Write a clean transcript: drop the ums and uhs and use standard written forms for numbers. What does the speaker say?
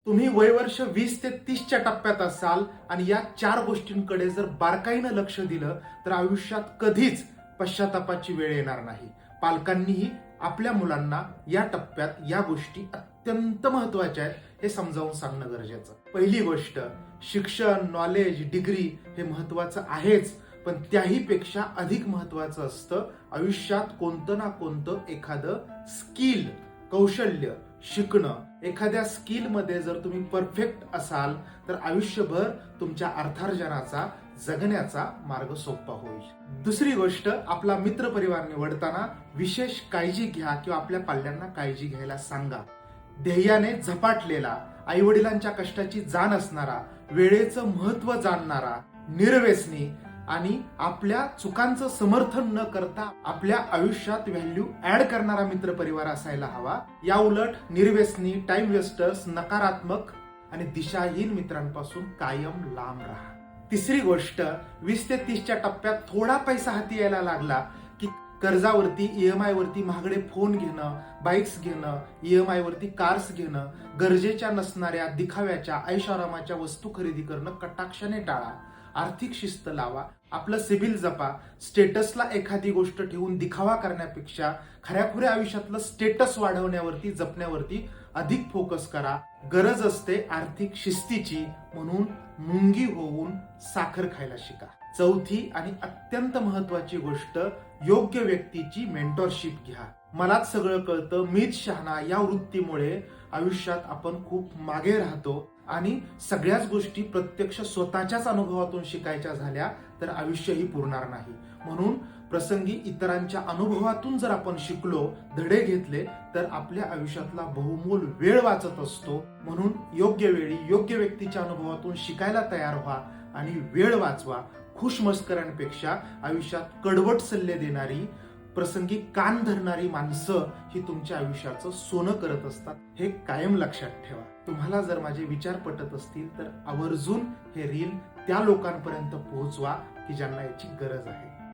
तुम्ही वयवर्ष 20 ते 30च्या टप्प्यात असाल आणि या 4 गोष्टींकडे जर बारकाईनं लक्ष दिलं तर आयुष्यात कधीच पश्चातापाची वेळ येणार नाही. पालकांनीही आपल्या मुलांना या टप्प्यात या गोष्टी अत्यंत महत्वाच्या आहेत हे समजावून सांगणं गरजेचं. पहिली गोष्ट, शिक्षण, नॉलेज, डिग्री हे महत्वाचं आहेच, पण त्याही पेक्षा अधिक महत्वाचं असतं आयुष्यात कोणतं ना कोणतं एखादं स्किल, कौशल्य शिकणं. एखाद्या स्किल मध्ये जर तुम्ही परफेक्ट असाल तर आयुष्यभर तुमच्या अर्थार्जनाचा, जगण्याचा मार्ग सोपा होईल. दुसरी गोष्ट, आपला मित्र परिवार निवडताना विशेष काळजी घ्या किंवा आपल्या पाल्यांना काळजी घ्यायला सांगा. ध्येयाने झपाटलेला, आई वडिलांच्या कष्टाची जाण असणारा, वेळेचं महत्व जाणणारा, निर्व्यसनी आणि आपल्या चुकांचं समर्थन न करता आपल्या आयुष्यात व्हॅल्यू ऍड करणारा मित्र परिवार असायला हवा. या उलट निर्व्यसनी, टाइम वेस्टर्स, नकारात्मक आणि दिशाहीन मित्रांपासून कायम लांब राहा. तिसरी गोष्ट, 20 ते 30च्या टप्प्यात थोडा पैसा हाती यायला लागला की कर्जावरती, EMI वरती महागडे फोन घेणं, बाईक्स घेणं, EMI वरती कार्स घेणं, गरजेच्या नसणाऱ्या, दिखाव्याच्या, ऐशारामाच्या वस्तू खरेदी करणं कटाक्षाने टाळा. आर्थिक शिस्त लावा, आपलं सिबिल जपा. स्टेटसला एखादी गोष्ट ठेवून दिखावा करण्यापेक्षा खऱ्याखुऱ्या आयुष्यातलं स्टेटस वाढवण्यावरती, जपण्यावरती अधिक फोकस करा. गरज असते आर्थिक शिस्तीची, म्हणून मुंगी होऊन साखर खायला शिका. चौथी आणि अत्यंत महत्वाची गोष्ट, योग्य व्यक्तीची मेंटॉरशिप घ्या. मलाच सगळं कळतं, मीच शहाणा या वृत्तीमुळे आयुष्यात आपण खूप मागे राहतो आणि सगळ्याच गोष्टी प्रत्यक्ष स्वतःच्याच अनुभवातून शिकायच्या झाल्या तर आयुष्यही पुरणार नाही. म्हणून प्रसंगी इतरांच्या अनुभवातून जर आपण शिकलो, धडे घेतले तर आपल्या आयुष्यातला बहुमोल वेळ वाचत असतो. म्हणून योग्य वेळी योग्य व्यक्तीच्या अनुभवातून शिकायला तयार व्हा आणि वेळ वाचवा. खुशमस्करांपेक्षा आयुष्यात कडवट सल्ले देणारी, प्रसंगी कान धरणारी माणसं ही तुमच्या आयुष्याचं सोनं करत असतात, हे कायम लक्षात ठेवा. तुम्हाला जर माझे विचार पटत असतील तर आवर्जून हे रील त्या लोकांपर्यंत पोहोचवा की ज्यांना याची गरज आहे.